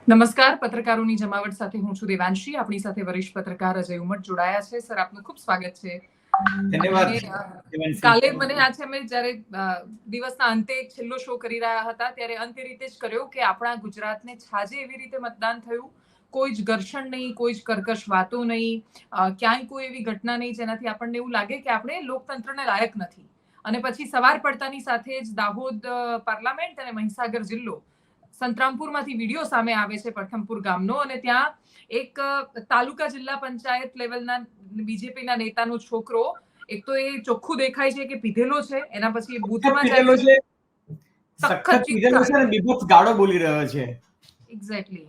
નમસ્કાર. પત્રકારોની જમાવટ સાથે હું છું દેવાંશી. આપણી સાથે વરિષ્ઠ પત્રકાર અજય ઉમટ જોડાયા છે. સર, આપનું ખૂબ સ્વાગત છે. ધન્યવાદ. કાલે મને આ છે, અમે જ્યારે દિવસના અંતે છેલ્લો શો કરી રહ્યા હતા ત્યારે અંતે રીતે જ કર્યો કે આપણા ગુજરાતને છાજે એવી રીતે મતદાન થયું, કોઈ જ ઘર્ષણ નહીં, કોઈ જ કર્કશ વાતો નહીં, ક્યાંય કોઈ એવી ઘટના નહીં જેનાથી આપણને એવું લાગે કે આપણે લોકતંત્રને લાયક નથી. અને પછી સવાર પડતાની સાથે જ દાહોદ પાર્લામેન્ટ અને મહીસાગર જિલ્લો સંતરામપુરમાંથી વિડીયો સામે આવે છે, પ્રથમપુર ગામનો, અને ત્યાં એક તાલુકા જિલ્લા પંચાયત લેવલના બીજેપીના નેતાનો છોકરો, એક તો એ ચોખ્ખું દેખાય છે કે પીધેલો છે, એના પછી બૂથમાં જાય છે, સખત પીધેલો છે અને બીભત્સ ગાળો બોલી રહ્યો છે. એક્ઝેક્ટલી.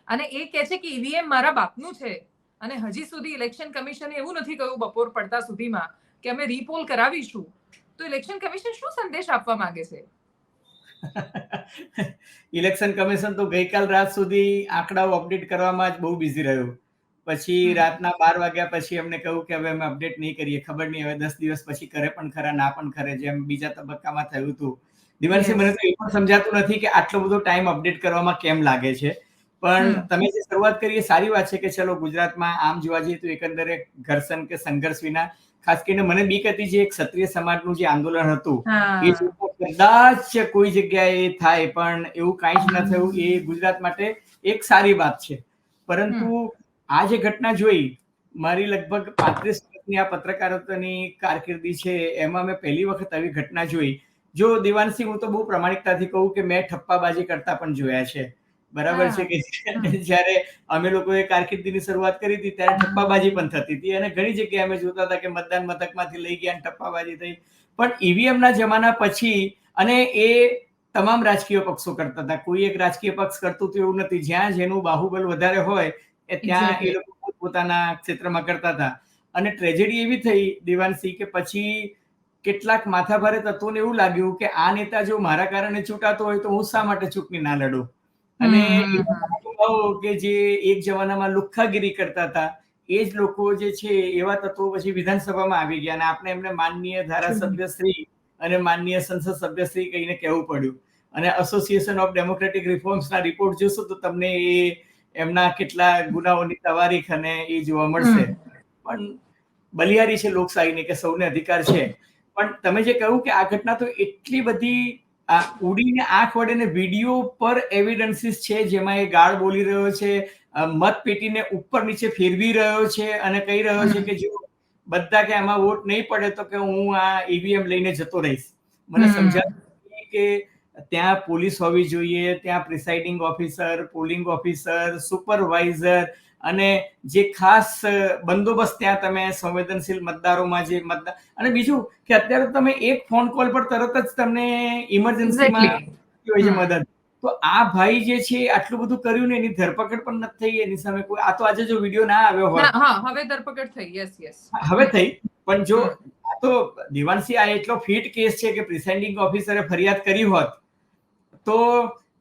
અને એ કહે છે કે ઈવીએમ મારા બાપનું છે અને હજી સુધી ઇલેક્શન કમિશને એવું નથી કહ્યું બપોર પડતા સુધીમાં કે અમે રીપોલ કરાવીશું. તો ઇલેક્શન કમિશન શું સંદેશ આપવા માંગે છે? ઇલેક્શન કમિશન તો ગઈકાલ રાત સુધી આંકડાઓ અપડેટ કરવામાં જ બહુ બિઝી રહ્યું. પછી રાતના 12 વાગ્યા પછી એમને કહ્યું કે હવે અમે અપડેટ નહીં કરીએ. ખબર નહીં હવે 10 દિવસ પછી કરે પણ ખરા, ના પણ ખરે, જેમ બીજા તબક્કામાં થયું હતું. દિવાનસિંહ, મને તો એ પણ સમજાતું નથી કે આટલો બધો ટાઈમ અપડેટ કરવામાં કેમ લાગે છે. પણ તમે જે શરૂઆત કરી એ સારી વાત છે કે ચલો ગુજરાતમાં આમ જોવા જઈએ તો એકંદરે ઘર્ષણ કે સંઘર્ષ વિના, ખાસ કરીને મને બીક હતી જે એક ક્ષત્રિય સમાજનું જે આંદોલન હતું એ કદાચ કોઈ જગ્યાએ થાય, પણ એવું કાંઈ જ ન થયું. એ ગુજરાત માટે એક સારી વાત છે. પરંતુ આ જે ઘટના જોઈ, મારી લગભગ 35 વર્ષની આ પત્રકારત્વની કારકિર્દી છે એમાં મેં પહેલી વખત આવી ઘટના જોઈ. જો દિવાનસિંહ, હું તો બહુ પ્રમાણિકતાથી કહું કે મેં ઠપ્પાબાજી કરતા પણ જોયા છે. બરાબર છે કે જ્યારે અમે લોકોએ કારકિર્દીની શરૂઆત કરી હતી ત્યારે ઠપ્પાબાજી પણ થતી હતી અને ઘણી જગ્યાએ અમે જોતા હતા કે મતદાન મથકમાંથી લઈ ગયા અને ઠપ્પાબાજી થઈ. પણ ઈવીએમના જમાના પછી, અને એ તમામ રાજકીય પક્ષો કરતા હતા, કોઈ એક રાજકીય પક્ષ કરતું તો એવું નથી. જ્યાં જેનું બાહુબળ વધારે હોય ત્યાં એ લોકો પોતાના ક્ષેત્રમાં કરતા હતા. અને ટ્રેજેડી એવી થઈ દિવાનસિંહ કે પછી કેટલાક માથાભારે તત્વોને એવું લાગ્યું કે આ નેતા જો મારા કારણે ચૂંટાતો હોય તો હું શા માટે ચૂંટણી ના લડું. અને કે જે એક જમાનામાં લુખ્ખાગીરી કરતા હતા એ જ લોકો જે છે એવા તત્વો પછી વિધાનસભામાં આવી ગયા અને આપણે એમને માનનીય ધારાસભ્ય શ્રી અને માનનીય સંસદ સભ્ય શ્રી કહીને કહેવું પડ્યું. અને એસોસિએશન ઓફ ડેમોક્રેટિક રિફોર્મ્સના રિપોર્ટ જોશો તો તમને એમના કેટલા ગુનાઓની તવારીખ અને એ જોવા મળશે. પણ બલિયારી છે લોકશાહીની કે સૌને અધિકાર છે. પણ તમે જે કહ્યું કે આ ઘટના તો એટલી બધી ઉડીને આંખ વડે વિડીયો પર એવિડન્સીસ છે જેમાં એ ગાળ બોલી રહ્યો છે, મતપેટીને ઉપર નીચે ફેરવી રહ્યો છે અને કહી રહ્યો છે કે જો બધા કે આમાં વોટ નહીં પડે તો કે હું આ ઈવીએમ લઈને જતો રહીશ. મને સમજાતું કે ત્યાં પોલીસ હોવી જોઈએ, ત્યાં presiding officer, polling officer, supervisor અને જે ખાસ બંદોબસ્ત ત્યાં તમે સંવેદનશીલ મતદારોમાં જે મતદાર, અને બીજું કે અત્યારે તમે એક ફોન કોલ પર તરત જ તમને ઇમરજન્સીમાં હોય છે મદદ. તો આ ભાઈ જે છે આટલું બધું કર્યું ને એની ધરપકડ પણ નથી થઈ એની સામે કોઈ. આ તો આજે જો વિડીયો ના આવ્યો હોય, હવે ધરપકડ થઈ, યસ હવે થઈ, પણ જો આ તો દિવાનસિંહ આ એટલો ફિટ કેસ છે કે પ્રિસાઇડિંગ ઓફિસરે ફરિયાદ કરી હોત તો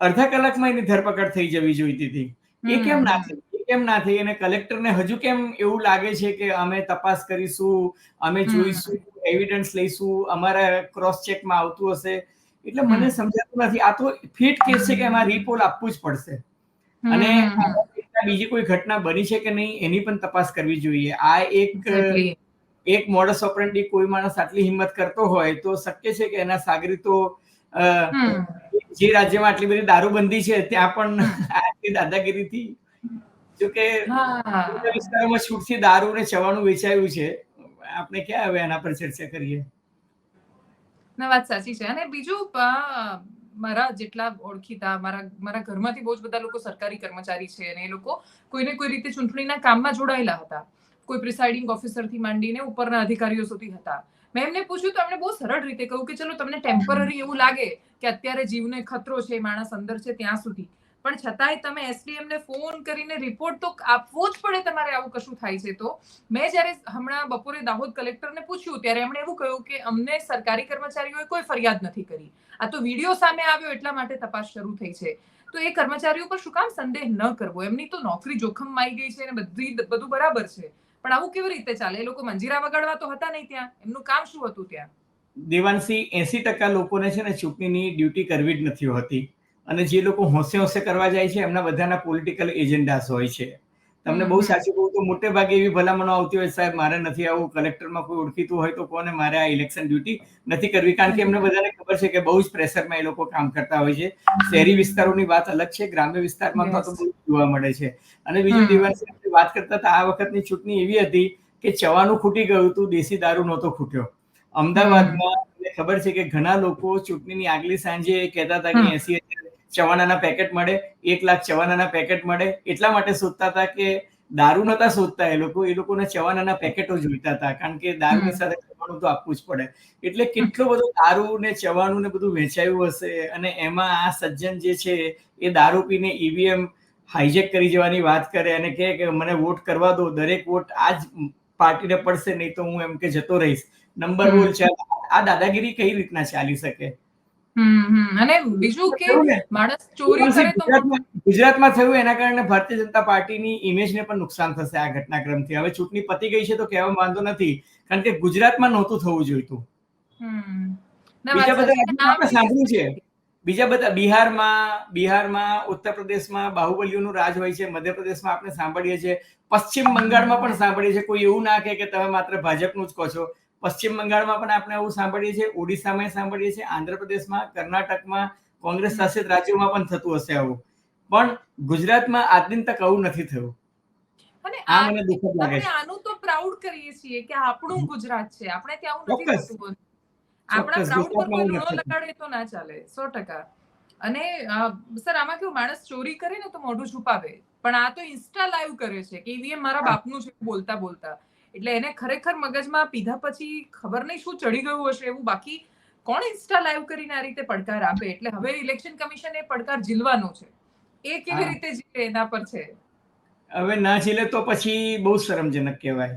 અડધા કલાકમાં એની ધરપકડ થઈ જવી જોઈતી હતી. એ કેમ ના થઈ? કેમ ના થઈ? અને કલેક્ટરને હજુ કેમ એવું લાગે છે કે અમે તપાસ કરીશું, અમે જોઈશું, એવિડન્સ લઈશું, અમારા ક્રોસ ચેકમાં આવતું હશે. એટલે મને સમજાતું નથી. આ તો ફિટ કેસ છે કે એમાં રીપોલ આપવું જ પડશે. અને બીજી કોઈ ઘટના બની છે કે નહીં એની પણ તપાસ કરવી જોઈએ. આ એક મોડસ ઓપરેન્ડી કોઈ માણસ આટલી હિંમત કરતો હોય તો શક્ય છે કે એના સાગરીતો જે રાજ્યમાં આટલી બધી દારૂબંધી છે ત્યાં પણ આટલી દાદાગીરીથી, જોકે વિસ્તારોમાં છૂટથી દારૂ ને ચવાણું વેચાયું છે. આપણે ક્યાં હવે એના પર ચર્ચા કરીએ? ના, વાત સાચી છે. અને બીજું, મારા જેટલા ઓળખીતા, મારા ઘરમાંથી બહુ જ બધા લોકો સરકારી કર્મચારી છે અને એ લોકો કોઈને કોઈ રીતે ચૂંટણીના કામમાં જોડાયેલા હતા. કોઈ પ્રિસાઇડિંગ ઓફિસરથી માંડીને ઉપરના અધિકારીઓ સુધી હતા. મેં એમને પૂછ્યું તો એમણે બહુ સરળ રીતે કહ્યું કે ચલો તમને ટેમ્પરરી એવું લાગે કે અત્યારે જીવને ખતરો છે, માણસ અંદર છે ત્યાં સુધી, પણ છતાંય તમે એસડીએમ ને ફોન કરીને રિપોર્ટ તો આપવો જ પડે તમારે આવું કશું થાય છે તો. મેં જ્યારે હમણાં બપોરે દાહોદ કલેક્ટરને પૂછ્યું ત્યારે એમણે એવું કહ્યું કે અમને સરકારી કર્મચારીઓએ કોઈ ફરિયાદ નથી કરી, આ તો વિડીયો સામે આવ્યો એટલા માટે તપાસ શરૂ થઈ છે. તો એ કર્મચારીઓ પર શું કામ સંદેહ ન કરવો? એમની તો નોકરી જોખમમાં આવી ગઈ છે અને બધું બરાબર છે, પણ આવું કેવી રીતે ચાલે? એ લોકો મંજીરા વગાડવા તો હતા નહીં ત્યાં, એમનું કામ શું હતું ત્યાં? દેવાનસિંહ, 80% લોકોને છે ને ચૂંટણીની ડ્યુટી કરવી જ નથી હોતી અને જે લોકો હોંશે હોંશે કરવા જાય છે એમના બધાના પોલિટિકલ એજન્ડાસ હોય છે. તમને બહુ સાચું કહું તો મોટે ભાગે એવી ભલામણો આવતી હોય, સાહેબ મારે નથી આવું, કલેક્ટરમાં કોઈ ઓળખીતું હોય તો કોને, મારે આ ઇલેક્શન ડ્યુટી નથી કરવી. કારણ કે એમને બધાને ખબર છે કે બહુ જ પ્રેશરમાં એ લોકો કામ કરતા હોય છે. શહેરી વિસ્તારોની વાત અલગ છે, ગ્રામ્ય વિસ્તારમાં તો બહુ જોવા મળે છે. અને બીજું દિવાળી વાત કરતા હતા, આ વખતની ચૂંટણી એવી હતી કે ચવાનું ખૂટી ગયું હતું, દેશી દારૂ નહોતો ખૂટ્યો. અમદાવાદમાં મને ખબર છે કે ઘણા લોકો ચૂંટણીની આગલી સાંજે કહેતા હતા કે 80,000 ચવાનાના પેકેટ મળે, 1 લાખ ચવાનાના પેકેટ મળે, એટલા માટે શોધતા હતા કે દારૂ નતા શોધતા એ લોકોને ચવાનાના પેકેટો જોઈતા હતા, કારણ કે દારૂની સાથે ચવાનું તો આપવું જ પડે. એટલે કેટલો બધો દારૂ ને ચવાનું ને બધું વેચાયું હશે. અને એમાં આ સજ્જન જે છે એ દારૂ પીને ઈવીએમ હાઈજેક કરી જવાની વાત કરે અને કહે કે મને વોટ કરવા દો, દરેક વોટ આ જ પાર્ટીને પડશે, નહીં તો હું એમ કે જતો રહીશ, નંબર બોલ છે. આ દાદાગીરી કઈ રીતના ચાલી શકે? અને બીજું કે માણસ ચોરી કરે તો ગુજરાતમાં થયું એના કારણે ભારતીય જનતા પાર્ટીની ઇમેજને પણ નુકસાન થશે આ ઘટનાક્રમથી. હવે ચૂંટણી પતી ગઈ છે તો કહેવામાં વાંધો નથી, કારણ કે ગુજરાતમાં નહોતું થવું જોઈતું. બીજા બધા આપણે સાંભળ્યું છે, બીજા બધા બિહારમાં, ઉત્તર પ્રદેશમાં બાહુબલીઓનું રાજ હોય છે, મધ્યપ્રદેશમાં આપણે સાંભળીએ છીએ, પશ્ચિમ બંગાળમાં પણ સાંભળીએ છીએ. કોઈ એવું ના કે તમે માત્ર ભાજપનું જ કહો છો. પશ્ચિમ બંગાળમાં પણ આપણે આવું સાંભળીએ છીએ, ઓડિશામાં સાંભળીએ છીએ, આંધ્રપ્રદેશમાં, કર્ણાટકમાં, કોંગ્રેસ શાસિત રાજ્યોમાં પણ થતું હશે આવું. પણ ગુજરાતમાં આજ દિન તક આવું નથી થયું. અને આપણે આનું તો પ્રાઉડ કરીએ છીએ કે આપણું ગુજરાત છે, આપણે ત્યાં આવું નથી થતું. આપણા પ્રાઉડ પર કોઈ લૂણો લગાડે તો ના ચાલે, 100%. અને સર આમાં કેવું, માણસ ચોરી કરે ને તો મોઢું છુપાવે, પણ આ તો ઇન્સ્ટા લાઈવ કરે છે કે ઈવીએમ મારા બાપનું છે બોલતા બોલતા. એટલે એને ખરેખર મગજમાં પીધા પછી ખબર નહીં શું ચડી ગયું હશે એવું. બાકી કોણ ઇન્સ્ટા લાઈવ કરીને આ રીતે પડકાર આપે? એટલે હવે ઇલેક્શન કમિશન એ પડકાર ઝીલવાનો છે. એ કેવી રીતે જીલે એના પર છે. હવે ના ઝીલે તો પછી બહુ શરમજનક કહેવાય.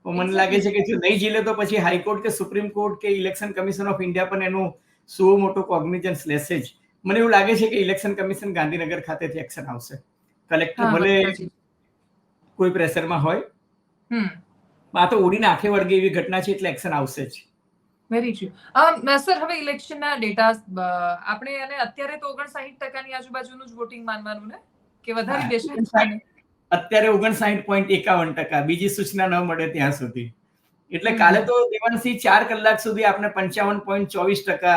મને લાગે છે કે જો નહીં ઝીલે તો પછી હાઈકોર્ટ કે સુપ્રીમ કોર્ટ કે ઇલેક્શન કમિશન ઓફ ઇન્ડિયા પણ એનું સો મોટો કોગ્નિઝન્સ લેશે જ. મને એવું લાગે છે કે ઇલેક્શન કમિશન ગાંધીનગર ખાતેથી એક્શન આવશે. કલેક્ટર ભલે કોઈ પ્રેશરમાં હોય, આ તો ઉડીને આંખે વળગે એવી ઘટના છે, એટલે એક્શન આવશે જ. Very true. સર હવે ઇલેક્શનના ડેટા આપણે અને અત્યારે તો 59% આજુબાજુનું જ વોટિંગ માનવાનું ને, કે વધારી દેશે? અત્યારે 59.51%, બીજી સૂચના ન મળે ત્યાં સુધી. એટલે કાલે તો દેવાંશી 4 કલાક સુધી આપણે 55.24%,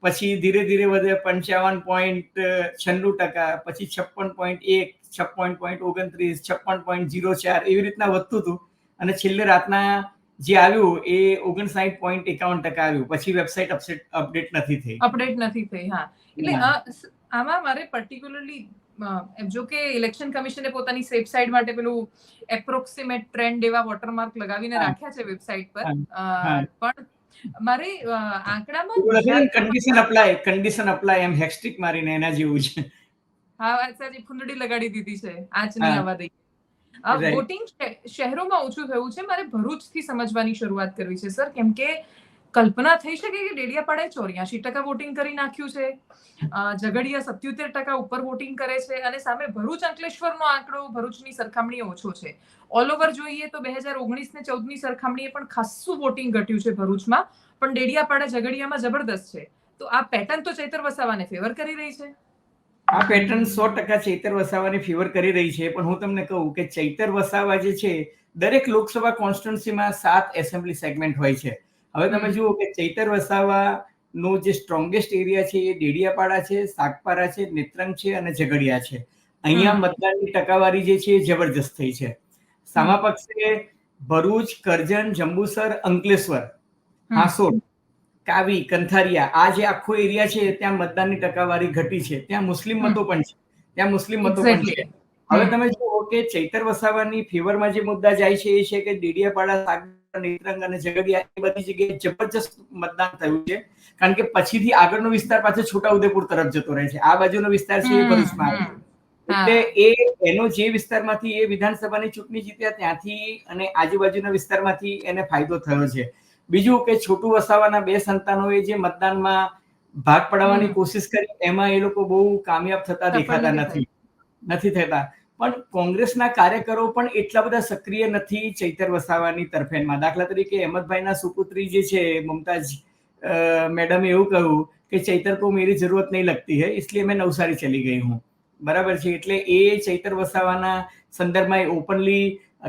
પછી ધીરે ધીરે વધે 55.96%, પછી 56.1, 56.29, 56.04 એવી રીતના વધતું હતું. અને છેલ્લે રાતના જે આવ્યું એ 59.51% આવ્યું. પછી વેબસાઇટ અપડેટ નથી થઈ. હા. એટલે આમાં મારે પર્ટિક્યુલરલી, જો કે ઇલેક્શન કમિશને પોતાની સેફ સાઇડ માટે પેલું એપ્રોક્સિમેટ ટ્રેન્ડ એવા વોટરમાર્ક લગાવીને રાખ્યા છે વેબસાઇટ પર, પણ મારે આંકડામાં કન્ડિશન અપ્લાય એમ હેશટેગ મારીને એના જેવું છે. હા, વાત સાચી, ફૂંદડી લગાડી દીધી છે, આંચ નહીં આવવા દઈ. વોટિંગ શહેરોમાં ઓછું થયું છે. મારે ભરૂચથી સમજવાની શરૂઆત કરવી છે સર, કેમ કે કલ્પના થઈ શકે કે ડેડિયાપાડાએ 84% વોટિંગ કરી નાખ્યું છે, ઝઘડિયા 77% ઉપર વોટિંગ કરે છે, અને સામે ભરૂચ અંકલેશ્વરનો આંકડો ભરૂચની સરખામણીએ ઓછો છે. ઓલ ઓવર જોઈએ તો 2019 ને 14ની સરખામણીએ પણ ખાસ્સું વોટિંગ ઘટ્યું છે ભરૂચમાં, પણ ડેડિયાપાડા ઝઘડિયામાં જબરદસ્ત છે. તો આ પેટર્ન તો ચૈતર વસાવાને ફેવર કરી રહી છે. આ પેટર્ન 100% ચૈતર વસાવાને ફેવર કરી રહી છે. પણ હું તમને કહું કે ચૈતર વસાવા જે છે, દરેક લોકસભા કોન્સ્ટિટ્યુન્સીમાં 7 એસેમ્બલી સેગમેન્ટ હોય છે. હવે તમે જુઓ કે ચૈતર વસાવાનો જે સ્ટ્રોંગેસ્ટ એરિયા છે એ ડેડિયાપાડા છે, સાગપારા છે, નેત્રંગ છે અને ઝઘડિયા છે. અહીંયા મતદાનની ટકાવારી જે છે એ જબરજસ્ત થઈ છે. સામા પક્ષે ભરૂચ, કરજણ, જંબુસર, અંકલેશ્વર, હાંસોડ, કાવી, કંથારિયા, આ જે આખો એરિયા છે ત્યાં મતદાનની ટકાવારી ઘટી છે. ત્યાં મુસ્લિમ મતો પણ છે. હવે તમે જુઓ કે ચૈતર વસાવાની ફેવરમાં જે મુદ્દા જાય છે એ છે કે ડેડિયાપાડા, સાગબારા, નેત્રંગ અને ઝઘડિયા એ બધી જગ્યાએ જબરજસ્ત મતદાન થયું છે. કારણ કે પછીથી આગળનો વિસ્તાર પાછો છોટાઉદેપુર તરફ જતો રહે છે. આ બાજુનો વિસ્તાર છે એ ભરૂચમાં આવે છે. એટલે એનો જે વિસ્તારમાંથી એ વિધાનસભાની ચૂંટણી જીત્યા ત્યાંથી અને આજુબાજુના વિસ્તારમાંથી એને ફાયદો થયો છે. બીજું કે છોટુ વસાવાના 2 સંતાનોએ જે મતદાનમાં ભાગ પડાવવાની કોશિશ કરી, એમાં એ લોકો બહુ કામયાબ થતા દેખાતા નથી થતા. પણ કોંગ્રેસના કાર્યકરો પણ એટલા બધા સક્રિય નથી ચૈતર વસાવાની તરફેણમાં. દાખલા તરીકે અહેમદભાઈના સુપુત્રી જે છે મમતાજ મેડમે એવું કહ્યું कि चैतर को मेरी जरूरत नहीं लगती है इसलिए मैं नवसारी चली गई हूँ. બરાબર છે. એટલે એ ચૈતર વસાવાના સંદર્ભમાં એ ઓપનલી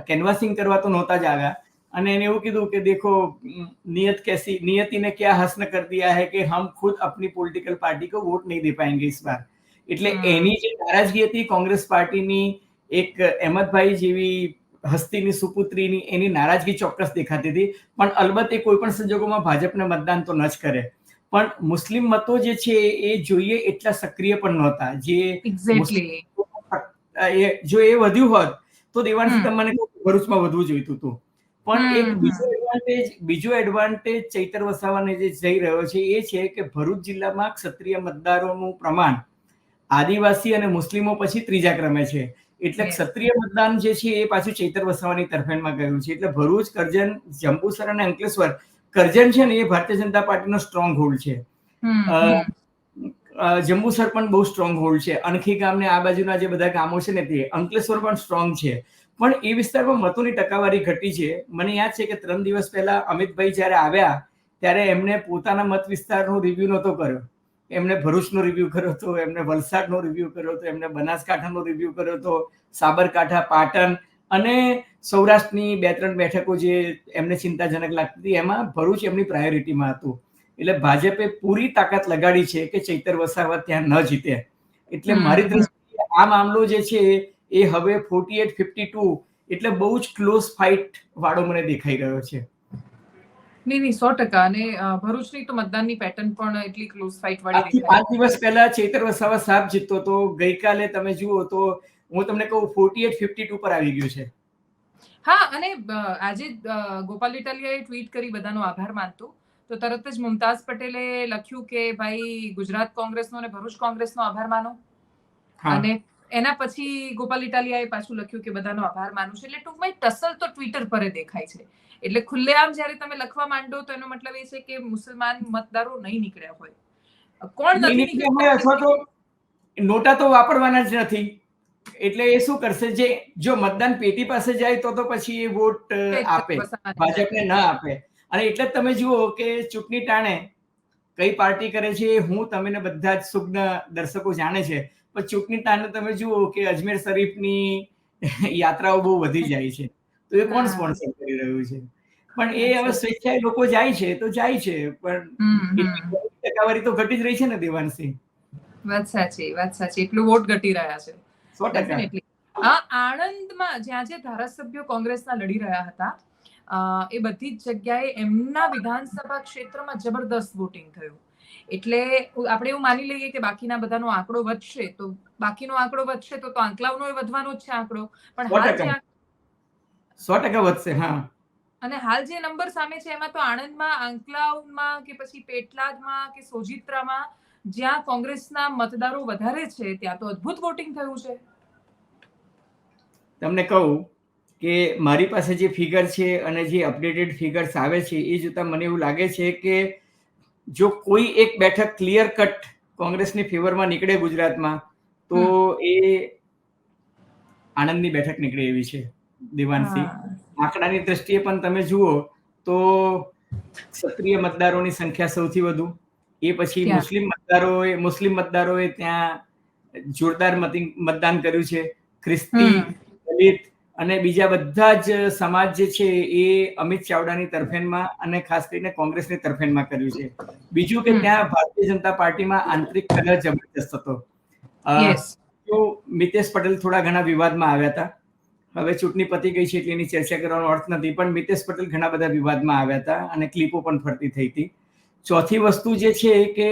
કેનવાસિંગ કરવા તો નહોતા જ આવ્યા અને એને એવું કીધું કે દેખો नियति ने क्या हस्न कर दिया है कि हम खुद अपनी पॉलिटिकल पार्टी को वोट नहीं दे पाएंगे इस बार. એટલે એની જે નારાજગી હતી કોંગ્રેસ પાર્ટીની એક અહેમદભાઈ જેવી હસ્તીની સુપુત્રીની એની નારાજગી ચોક્કસ દેખાતી હતી. પણ અલબત્ત એ કોઈ પણ સંજોગોમાં ભાજપને મતદાન તો ન જ કરે. પણ મુસ્લિમ મતો જે છે એ જોઈએ એટલા સક્રિય પણ નહોતા. જો એ વધ્યું હોત તો દેવાંશી તમને ભરૂચમાં વધવું જોઈતું હતું. પણ એક બીજો એડવાન્ટેજ ચૈતર વસાવાને જે જઈ રહ્યો છે એ છે કે ભરૂચ જિલ્લામાં ક્ષત્રિય મતદારોનું પ્રમાણ આદિવાસી અને મુસ્લિમો પછી ત્રીજા ક્રમે છે. એટલે ક્ષત્રિય મતદાન જે છે એ પાછું ચૈતર વસાવાની તરફેણમાં ગયું છે. એટલે ભરૂચ, કરજણ, જંબુસર અને અંકલેશ્વર, કરજણ છે ને એ ભારતીય જનતા પાર્ટીનો સ્ટ્રોંગ હોલ્ડ છે. જંબુસર પણ બહુ સ્ટ્રોંગ હોલ્ડ છે. અણખી ગામને આ બાજુના જે બધા ગામો છે ને તે અંકલેશ્વર પણ સ્ટ્રોંગ છે. પણ એ વિસ્તારમાં મતોની ટકાવારી ઘટી છે. મને યાદ છે કે 3 દિવસ પહેલા અમિતભાઈ જયારે આવ્યા ત્યારે એમને પોતાના મત વિસ્તારનો રિવ્યુ નહોતો કર્યો. એમને ભરૂચનો રિવ્યુ કર્યો હતો, એમને વલસાડનો રિવ્યુ કર્યો હતો, એમને બનાસકાંઠાનો રિવ્યુ કર્યો હતો, સાબરકાંઠા, પાટણ અને સૌરાષ્ટ્રની 2-3 બેઠકો જે એમને ચિંતાજનક લાગતી હતી એમાં ભરૂચ એમની પ્રાયોરિટીમાં હતું. એટલે ભાજપે પૂરી તાકાત લગાડી છે કે ચૈતર વસાવા ત્યાં ન જીતે. એટલે મારી દ્રષ્ટિએ આ મામલો જે છે એ હવે 48-52 એટલે બહુ જ ક્લોઝ ફાઇટ વાળો મને દેખાઈ રહ્યો છે. નહીં 100%. અને ભરૂચની તો મતદાનની પેટર્ન પણ એટલી ક્લોઝ ફાઇટ વાળી દેખાય. 5 દિવસ પહેલા ચૈતર વસાવા સાફ જીતતો તો ગઈકાલે તમે જુઓ તો હું તમને કહું 48-52 પર આવી ગયું છે. હા, અને આજે ગોપાલ ઇટાલિયાએ ટ્વીટ કરી બધાનો આભાર માનતો તો તરત જ મુમતાઝ પટેલે લખ્યું કે ભાઈ ગુજરાત કોંગ્રેસનો અને ભરૂચ કોંગ્રેસનો આભાર માનો. અને એના પછી ગોપાલ ઇટાલિયાએ પાછું લખ્યું કે બધાનો આભાર માનું છે. એટલે ટૂંકમાં ટસલ તો ટ્વિટર પર દેખાય છે. એટલે ખુલ્લેઆમ જ્યારે તમે લખવા માંડો તો એનો મતલબ એ છે કે મુસલમાન મતદારો નહીં નીકળ્યા હોય. કોણ નથી નીકળ્યા હોય અથવા તો નોટા તો વાપરવાના જ નથી. એટલે એ શું કરશે, જે જો મતદાન પેટી પાસે જાય તો પછી એ વોટ આપે, ભાજપને ના આપે. અને એટલે જ તમે જુઓ કે ચૂંટણી ટાણે કઈ પાર્ટી કરે છે હું તમે બધા જ સુજ્ઞ દર્શકો જાણે છે. પણ ચૂંટણી ટાણે તમે જુઓ કે અજમેર શરીફની યાત્રાઓ બહુ વધી જાય છે. તો એ કોણ સ્પોન્સર કરી રહ્યું છે? પણ એ હવે સ્વેચ્છાએ લોકો જાય છે તો જાય છે. પણ ટકાવારી તો ઘટી જ રહી છે ને દેવાંશી. વાત સાચી. એટલું વોટ ઘટી રહ્યા છે. 100%. આણંદમાં જ્યાં જે ધારાસભ્યો કોંગ્રેસના લડી રહ્યા હતા એ બધી જ જગ્યાએ એમના વિધાનસભા ક્ષેત્રમાં જબરદસ્ત વોટિંગ થયું. એટલે આપણે એવું માની લઈએ કે બાકીના બધાનો આંકડો વધશે તો બાકીનો આંકડો વધશે તો આંકલાવનો વધવાનો જ છે આંકડો. પણ હાલ 100% વધશે. હા. અને હાલ જે નંબર સામે છે એમાં તો આણંદમાં, આંકલાવમાં કે પછી પેટલાદમાં કે સોજિત્રામાં જ્યાં કોંગ્રેસના મતદારો વધારે છે ત્યાં તો અદ્ભુત વોટિંગ થયું છે. તમને કહું કે મારી પાસે જે ફિગર છે અને જે અપડેટેડ ફિગર્સ આવે છે એ જોતા મને એવું લાગે છે કે જો કોઈ એક બેઠક ક્લિયર કટ કોંગ્રેસની ફેવરમાં નીકળે ગુજરાતમાં તો એ આણંદની બેઠક નીકળે એવી છે દેવાંશી. આંકડાની દ્રષ્ટિએ પણ તમે જુઓ તો ક્ષત્રિય મતદારોની સંખ્યા સૌથી વધુ, એ પછી મુસ્લિમ મતદારોએ ત્યાં જોરદાર મતદાન કર્યું છે. ખ્રિસ્તી, દલિત અને બીજા બધા જ સમાજ જે છે એ અમિત ચાવડાની તરફેણમાં અને ખાસ કરીને કોંગ્રેસની તરફેણમાં કર્યું છે. બીજું કે ત્યાં ભારતીય જનતા પાર્ટીમાં આંતરિક કલહ જબરદસ્ત હતો. મિતેશ પટેલ થોડા ઘણા વિવાદમાં આવ્યા હતા. હવે ચૂંટણી પતી ગઈ છે એટલે એની ચર્ચા કરવાનો અર્થ નથી. પણ મિતેશ પટેલ ઘણા બધા વિવાદમાં આવ્યા હતા અને ક્લિપો પણ ફરતી થઈ હતી. ચોથી વસ્તુ જે છે કે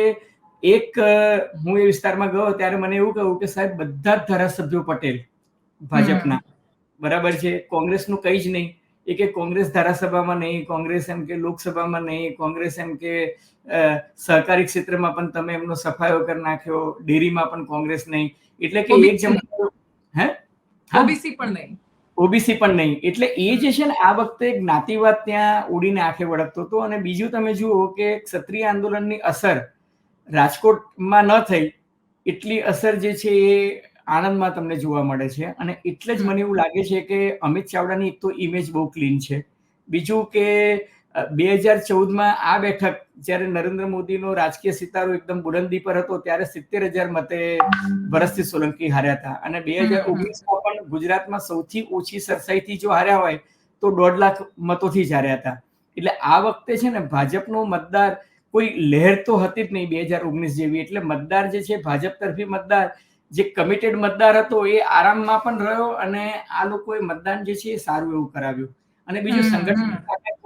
હું એ વિસ્તારમાં ગયો ત્યારે મને એવું કહ્યું કે સાહેબ બધા જ ધારાસભ્યો પટેલ ભાજપના, બરાબર છે, કોંગ્રેસનું કંઈ જ નહીં. એ કે કોંગ્રેસ ધારાસભામાં નહીં, કોંગ્રેસ એમ કે લોકસભામાં નહીં, કોંગ્રેસ એમ કે સહકારી ક્ષેત્રમાં પણ તમે એમનો સફાયો કરી નાખ્યો, ડેરીમાં પણ કોંગ્રેસ નહીં. એટલે કે એક ઓબીસી પણ નહીં. એટલે એ જે છે ને આ વખતે જ્ઞાતિવાદ ત્યાં ઉડીને આંખે વળગતો હતો. અને બીજું તમે જુઓ કે ક્ષત્રિય આંદોલનની અસર રાજકોટમાં ન થઈ એટલી અસર જે છે એ આણંદમાં તમને જોવા મળે છે. અને એટલે જ મને એવું લાગે છે કે અમિત ચાવડાની એક તો ઇમેજ બહુ ક્લીન છે. બીજું કે 2014માં આ બેઠક જ્યારે નરેન્દ્ર મોદીનો રાજકીય સિતારો એકદમ બુલંદી પર હતો ત્યારે 70,000 મતે ભરતસિંહ સોલંકી હાર્યા હતા. અને 2019માં પણ ગુજરાતમાં સૌથી ઓછી સરસાઈથી જો હાર્યા હોય તો 1.5 લાખ મતોથી જ હાર્યા હતા. એટલે આ વખતે છે ને ભાજપનો મતદાર કોઈ લહેર તો હતી જ નહીં 2019 જેવી. એટલે મતદાર જે છે ભાજપ તરફી મતદાર જે કમિટેડ મતદાર હતો એ આરામમાં પણ રહ્યો અને આ લોકોએ મતદાન જે છે એ સારું એવું કરાવ્યું. અને બીજું સંગઠન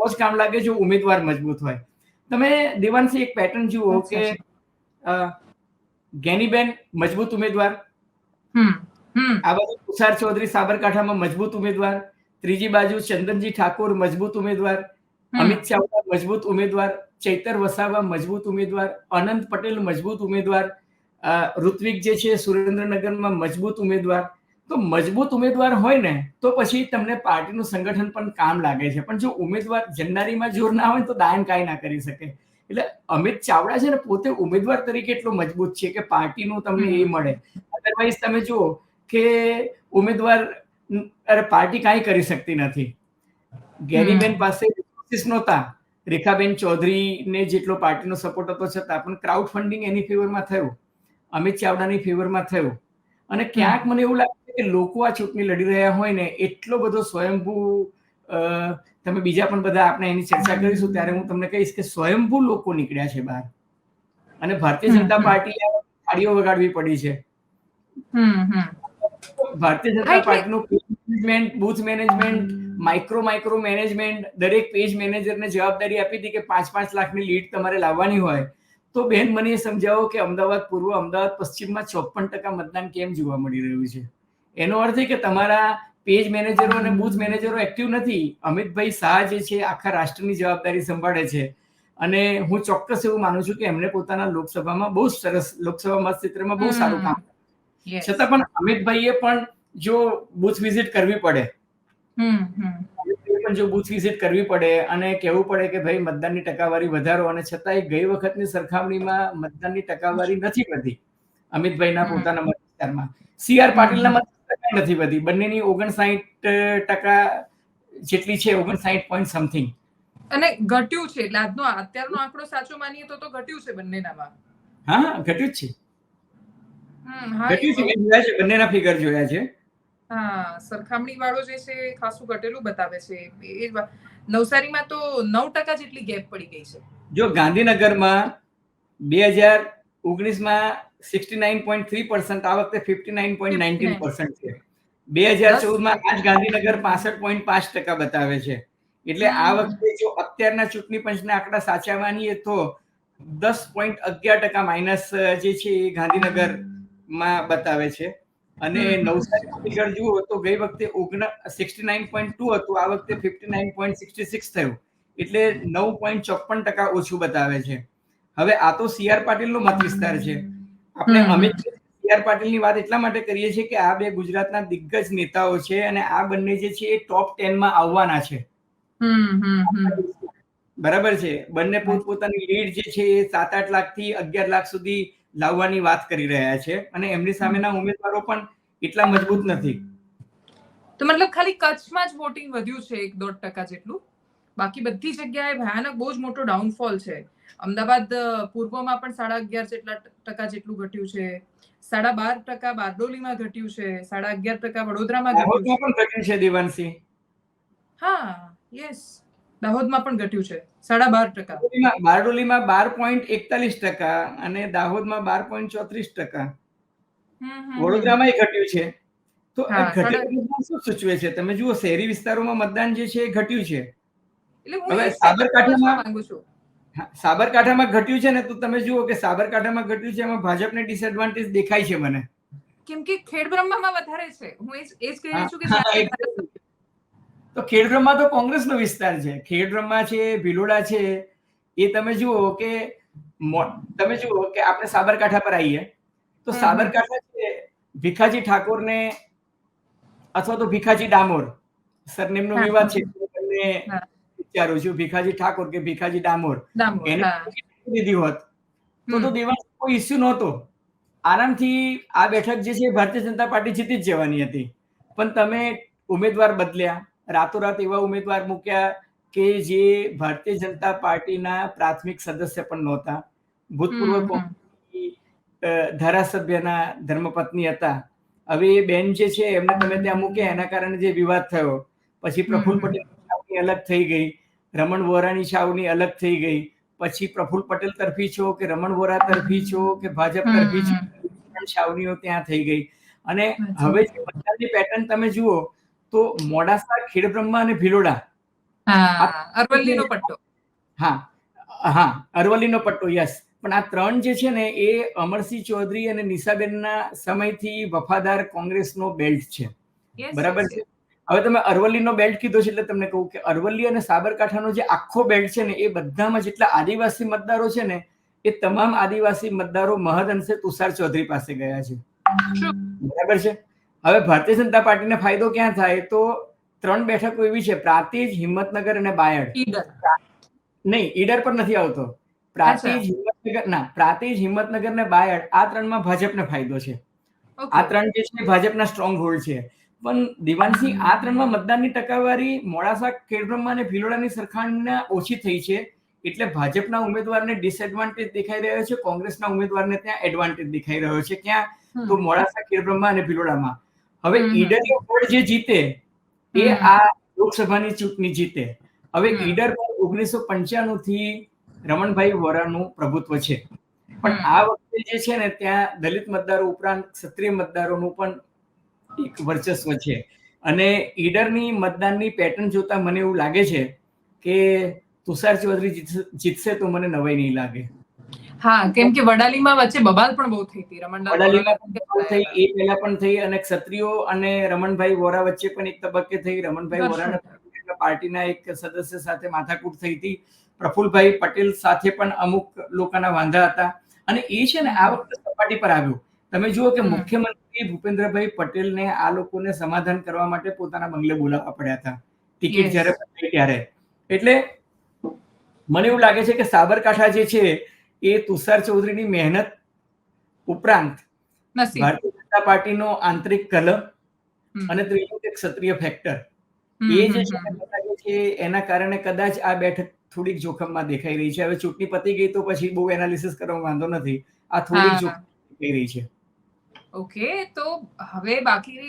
જ કામ લાગે જો ઉમેદવાર મજબૂત હોય. તમે દેવાંશી એક પેટર્ન જુઓ કે જ્ઞાનીબેન મજબૂત ઉમેદવાર, આ બાજુ તુષાર ચૌધરી સાબરકાંઠામાં મજબૂત ઉમેદવાર, ત્રીજી બાજુ ચંદનજી ઠાકોર મજબૂત ઉમેદવાર, અમિત ચાવડા મજબૂત ઉમેદવાર, ચૈતર વસાવા મજબૂત ઉમેદવાર, અનંત પટેલ મજબૂત ઉમેદવાર, ઋત્વિક જે છે સુરેન્દ્રનગરમાં મજબૂત ઉમેદવાર. તો મજબૂત ઉમેદવાર હોય ને તો પછી તમને પાર્ટીનું સંગઠન પણ કામ લાગે છે. પણ જો ઉમેદવાર જન્નારીમાં જોર ના હોય તો દાન કાંઈ ના કરી શકે. એટલે અમિત ચાવડા છે ને પોતે ઉમેદવાર તરીકે એટલો મજબૂત છે કે પાર્ટીનું તમને એ મળે. અધરવાઇઝ તમે જુઓ કે ઉમેદવાર પાર્ટી કાંઈ કરી શકતી નથી. ગેરીબેન પાસે રિસોર્સિસ નહોતા. રેખાબેન ચૌધરીને જેટલો પાર્ટીનો સપોર્ટ હતો છતાં પણ ક્રાઉડ ફંડિંગ એની ફેવરમાં થયું, અમિત ચાવડાની ફેવરમાં થયું. અને ક્યાંક મને એવું લાગે છે કે લોકો આ ચૂંટણી લડી રહ્યા હોય ને એટલો બધો સ્વયંભૂ, તમે બીજા પણ બધા આપણે એની ચર્ચા કરીશું ત્યારે હું તમને કહીશ કે સ્વયંભૂ લોકો નીકળ્યા છે બહાર અને ભારતીય જનતા પાર્ટીએ તાળીઓ વગાડવી પડી છે. ભારતીય જનતા પાર્ટીનું management, booth management, micro management, દરેક પેજ મેનેજરને જવાબદારી આપી હતી કે 5-5 લાખની લીડ તમારે લાવવાની હોય તો બેન મને એ સમજાવો કે અમદાવાદ પૂર્વ, અમદાવાદ પશ્ચિમમાં 54% મતદાન કેમ જોવા મળી રહ્યું છે? એનો અર્થ એ કે તમારા પેજ મેનેજરો અને બૂથ મેનેજરો એક્ટિવ નથી. અમિતભાઈ શાહ જે છે આખા રાષ્ટ્રની જવાબદારી સંભાળે છે અને હું ચોક્કસ એવું માનું છું કે એમને પોતાના લોકસભામાં બહુ સરસ, લોકસભા મતક્ષેત્રમાં બહુ સારું કામ કર્યું. છતાં પણ અમિતભાઈએ પણ જો બૂથ વિઝિટ કરવી પડે, પણ જો બૂથ વિઝિટ કરવી પડે અને કહેવું પડે કે ભાઈ મતદાનની ટકાવારી વધારો, અને છતાંય ગઈ વખતની સરખામણીમાં મતદાનની ટકાવારી નથી વધી અમિતભાઈના પોતાના મત વિસ્તારમાં. CR પાટીલના મત વિસ્તારમાં નથી વધી. બંનેની 59% જેટલી છે, 59 પોઈન્ટ સમથિંગ. અને ઘટ્યું છે એટલે અત્યારનો આંકડો સાચો માનીએ તો ઘટ્યું છે બંનેનામાં. હા, ઘટ્યું જ છે. ઘટ્યું છે, મેં જોયા છે, બંનેના ફિગર જોયા છે. હા, સરખામણી વાળો જે છે ખાસું ઘટેલું બતાવે છે. એ નવસારીમાં તો 9% જેટલી ગેપ પડી ગઈ છે. જો ગાંધીનગરમાં 2019માં 69.3%, આ વખતે 59.19% છે. 2014માં આજ ગાંધીનગર 65.5% બતાવે છે. એટલે આ વખતે જો અત્યારના ચૂંટણી પંચના આંકડા સાચા માનીએ તો 10.11% માઇનસ જે છે એ ગાંધીનગરમાં બતાવે છે. અને નવસારી ફિગર જુઓ તો ગઈ વખતે 69.2 હતું, આ વખતે 59.66 થયું. એટલે 9.54% ઓછું બતાવે છે. હવે આ તો CR પાટીલનો મત વિસ્તાર છે. આપણે અમિત CR પાટીલની વાત એટલા માટે કરીએ છીએ કે આ બે ગુજરાતના દિગ્ગજ નેતાઓ છે અને આ બંને જે છે એ ટોપ 10 માં આવવાના છે. બરાબર છે. બંને પોતપોતાની લીડ જે છે એ 7-8 લાખથી 11 લાખ સુધી લાવવાની વાત કરી રહ્યા છે અને એમની સામેના ઉમેદવારો પણ એટલા મજબૂત નથી. તો મતલબ ખાલી કચ્છમાં જ વોટિંગ વધ્યું છે 1-1.5% જેટલું. બાકી બધી જગ્યાએ ભયાનક બહુ જ મોટો ડાઉનફોલ છે. અમદાવાદ પૂર્વમાં પણ 11.5% જેટલું ઘટ્યું છે. 12.5% બારડોલીમાં ઘટ્યું છે. 11.5% વડોદરામાં ઘટ્યું છે. પણ ઘટ્યું છે દેવાંશી. હા, યસ, દાહોદમાં પણ ઘટ્યું છે 12.5%. બારડોલીમાં 12.41% અને દાહોદમાં 12.34%. વડોદરામાં ઘટ્યું છે. તો ઘટેલું શું સૂચવે છે? તમે જુઓ શહેરી વિસ્તારોમાં મતદાન જે છે એ ઘટ્યું છે. હવે સાબરકાંઠામાં ઘટ્યું છે ને, તો તમે જુઓ કે સાબરકાંઠામાં ઘટ્યું છે એમાં ભાજપને ડિસએડવાન્ટેજ દેખાય છે મને. કેમ કે ખેડબ્રહ્મામાં વધારે છે. હું એ જ કહી રહી છું કે તો ખેડબ્રહ્મા તો કોંગ્રેસનો વિસ્તાર છે. ખેડબ્રહ્મા છે, ભિલોડા છે, એ તમે જુઓ કે આપણે સાબરકાંઠા પર આવીએ તો સાબરકાંઠા છે ભીખાજી ઠાકોરને અથવા તો ભીખાજી ડામોર, સરનેમનો વિવાદ છે, વિચારું છું ભીખાજી ઠાકોર કે ભીખાજી ડામોર, એને દીધી હોત તો દેવાંશ કોઈ ઇસ્યુ નહોતો. આરામથી આ બેઠક જે છે ભારતીય જનતા પાર્ટી જીતી જ જવાની હતી. પણ તમે ઉમેદવાર બદલ્યા, રાતોરાત એવા ઉમેદવાર મૂક્યા કે જે ભારતીય જનતા પાર્ટીના પ્રાથમિક સદસ્ય પણ નહોતા, ભૂતપૂર્વ ધારાસભ્યના ધર્મપત્ની હતા. હવે એ બેન જે છે એમને તમે ત્યાં મૂક્યા, એના કારણે જે વિવાદ થયો, પછી પ્રફુલ્લ પટેલની છાવણી અલગ થઈ ગઈ, રમણ વોરાની છાવણી અલગ થઈ ગઈ, પછી પ્રફુલ્લ પટેલ તરફી છો કે રમણ વોરા તરફી છો કે ભાજપ તરફી છો, છાવણીઓ ત્યાં થઈ ગઈ. અને હવે જે મતદાનની પેટર્ન તમે જુઓ તો મોડાસા, ખેડબ્રહ્મા અને ભિલોડા, અરવલ્લીનો પટ્ટો, અરવલ્લીનો પટ્ટો, યસ. પણ આ ત્રણ જે છે ને એ અમરસિંહ ચૌધરી અને નિશાબેનના સમયથી વફાદાર કોંગ્રેસનો બેલ્ટ છે, બરાબર છે. હવે તમે અરવલ્લીનો બેલ્ટ કીધો છે એટલે તમને કહું કે અરવલ્લી અને સાબરકાંઠાનો જે આખો બેલ્ટ છે ને એ બધામાં જેટલા આદિવાસી મતદારો છે ને એ તમામ આદિવાસી મતદારો મહદ અંશે તુષાર ચૌધરી પાસે ગયા છે, બરાબર છે. હવે ભારતીય જનતા પાર્ટીને ફાયદો ક્યાં થાય તો 3 બેઠકો એવી છે, પ્રાંતિજ, હિંમતનગર અને બાયડ. નહીં, ઈડર પર નથી આવતો. પ્રાંતિજ, હિંમતનગર ને બાયડ, આ 3માં ભાજપને ફાયદો છે. આ 3 જે છે ભાજપના સ્ટ્રોંગ હોલ્ડ છે. પણ દિવાનસિંહ, આ 3માં મતદાનની ટકાવારી મોડાસા, ખેડબ્રહ્મા અને ભિલોડાની સરખામણીમાં ઓછી થઈ છે, એટલે ભાજપના ઉમેદવારને ડિસએડવાન્ટેજ દેખાઈ રહ્યો છે, કોંગ્રેસના ઉમેદવારને ત્યાં એડવાન્ટેજ દેખાઈ રહ્યો છે. ક્યાં? તો મોડાસા, ખેડબ્રહ્મા અને ભિલોડામાં. હવે ઈડરનો બોર્ડ જે જીતે એ આ લોકસભાની ચૂંટણી જીતે. હવે ઈડર પર 1995 થી રમણભાઈ વોરાનું પ્રભુત્વ છે, પણ આ વખતે જે છે ને ત્યાં દલિત મતદારો ઉપરાંત ક્ષત્રિય મતદારોનું પણ એક વર્ચસ્વ છે. અને ઈડરની મતદાનની પેટર્ન જોતા મને એવું લાગે છે કે તુષાર ચૌધરી જીતશે તો મને નવાઈ નહીં લાગે. કેમ કે વડાલીમાં વચ્ચે બબાલ પણ બહુ થઈ હતી, એ પહેલા પણ થઈ, અને ક્ષત્રિયો અને રમણભાઈ વોરા વચ્ચે પણ એક તબક્કે થઈ. રમણભાઈ વોરાના પાર્ટીના એક સદસ્ય સાથે માથાકૂટ થઈ હતી. પ્રફુલ્લભાઈ પટેલ સાથે પણ અમુક લોકોના વાંધા હતા, અને એ છે ને આ વખતે સપાટી પર આવ્યું. તમે જુઓ કે મુખ્યમંત્રી ભૂપેન્દ્રભાઈ પટેલને આ લોકોને સમાધાન કરવા માટે પોતાના બંગલે બોલાવવા પડ્યા હતા ટિકિટ જ્યારે પડી ત્યારે. એટલે મને એવું લાગે છે કે સાબરકાંઠા જે છે એ તુષાર ચૌધરીની મહેનત ઉપરાંત ભારતીય જનતા પાર્ટીનો આંતરિક કલહ અને ત્રીજું કે ક્ષત્રિય ફેક્ટર, એ જે છે એના કારણે કદાચ આ બેઠક થોડીક જોખમમાં દેખાઈ રહી છે. હવે ચૂંટણી પતી ગઈ તો પછી બહુ એનાલિસિસ કરવાનો વાંધો નથી, આ થોડીક જોખમ દેખાઈ રહી છે. ઓકે, તો હવે બાકી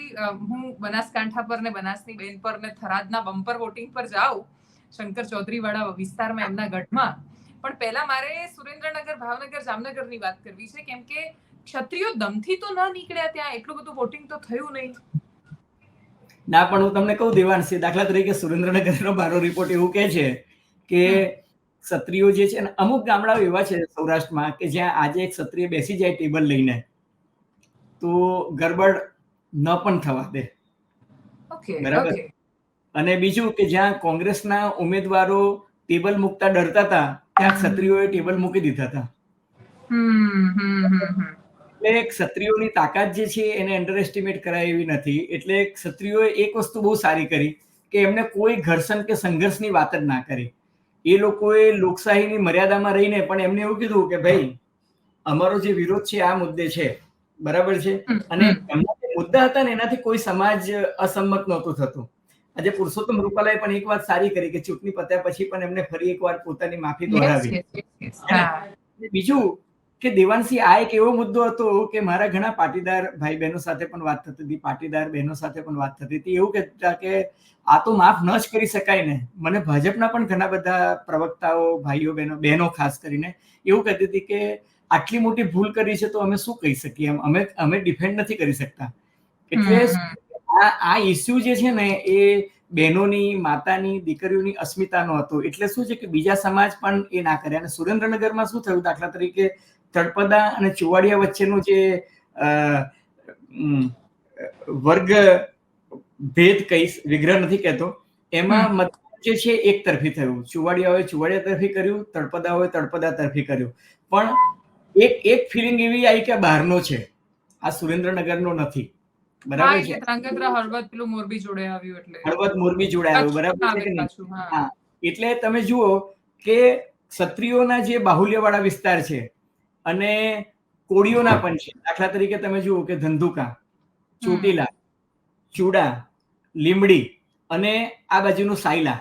હું બનાસકાંઠા પર ને બનાસની બેન પર ને થરાદના બમ્પર વોટિંગ પર જાઉં, શંકર ચૌધરી વાળા વિસ્તારમાં, એમના ગઢમાં. પણ પહેલા મારે સુરેન્દ્રનગર, ભાવનગર, જામનગરની વાત કરવી છે, કેમ કે ક્ષત્રિયો દમથી તો ન નીકળ્યા ત્યાં, એટલું બધું વોટિંગ તો થયું નહીં. ના, પણ હું તમને કહું દેવાંશી, દાખલા તરીકે સુરેન્દ્રનગરનો મારો રિપોર્ટ એવું કહે છે કે ક્ષત્રિયો જે છે ને અમુક ગામડાઓ એવા છે સૌરાષ્ટ્રમાં કે જ્યાં આજે એક ક્ષત્રિય બેસી જાય ટેબલ લઈને તો ગરબડ ન પણ થવા દે, બરાબર. અને બીજું કે જ્યાં કોંગ્રેસના ઉમેદવારો ટેબલ મૂકતા ડરતા હતા, ત્યાં ક્ષત્રિયોએ ટેબલ મૂકી દીધા હતા. એટલે ક્ષત્રિયોની તાકાત જે છે એને અંડર એસ્ટિમેટ કરાય એવી નથી. એટલે ક્ષત્રિયોએ એક વસ્તુ બહુ સારી કરી કે એમને કોઈ ઘર્ષણ કે સંઘર્ષની વાત જ ના કરી. એ લોકોએ લોકશાહીની મર્યાદામાં રહીને પણ એમને એવું કીધું કે ભાઈ અમારો જે વિરોધ છે આ મુદ્દે છે, બરાબર છે. અને એમના જે મુદ્દા હતા ને એનાથી કોઈ સમાજ અસંમત નહોતું થતું. આજે પુરુષોત્તમ રૂપાલાએ પણ એક વાત સારી કરી કે ચૂંટણી પત્યા પછી પણ એમને ફરી એકવાર પોતાની માફી દોહરાવી. બીજું કે દેવાંશી, આ એક એવો મુદ્દો હતો કે મારા ઘણા પાટીદાર ભાઈ બહેનો સાથે પણ વાત થતી હતી, પાટીદાર બહેનો સાથે પણ વાત થતી હતી. એવું કહેતા કે આ તો માફ ન જ કરી શકાય ને. મને ભાજપના પણ ઘણા બધા પ્રવક્તાઓ, ભાઈઓ બહેનો ખાસ કરીને એવું કહેતી હતી કે આટલી મોટી ભૂલ કરી છે તો અમે શું કહી શકીએ, અમે ડિફેન્ડ નથી કરી શકતા. એટલે આ ઇસ્યુ જે છે ને એ બહેનોની, માતાની, દીકરીઓની અસ્મિતાનો હતો. એટલે શું છે કે બીજા સમાજ પણ એ ના કરે. અને સુરેન્દ્રનગરમાં શું થયું, દાખલા તરીકે તળપદા અને ચુવાડિયા વચ્ચેનો જે વર્ગ ભેદ કહીશ, વિગ્રહ નથી કહેતો, એમાં મતદાન જે છે એક તરફી થયું. ચુવાડિયાઓએ ચુવાડિયા તરફી કર્યું, તળપદાઓએ તળપદા તરફી કર્યું. પણ એક ફિલિંગ એવી આવી કે બહારનો છે, આ સુરેન્દ્રનગરનો નથી, બરાબર છે. હળવદ પેલું મોરબી જોડે આવ્યું, એટલે હળવદ મોરબી જોડે આવ્યું, બરાબર છે કે નહીં? હા, એટલે તમે જુઓ કે ક્ષત્રિયોના જે બાહુલ્યવાળા વિસ્તાર છે અને કોળીઓના પણ છે. દાખલા તરીકે તમે જુઓ કે ધંધુકા, ચોટીલા, ચૂડા, લીંબડી અને આ બાજુનું સાયલા,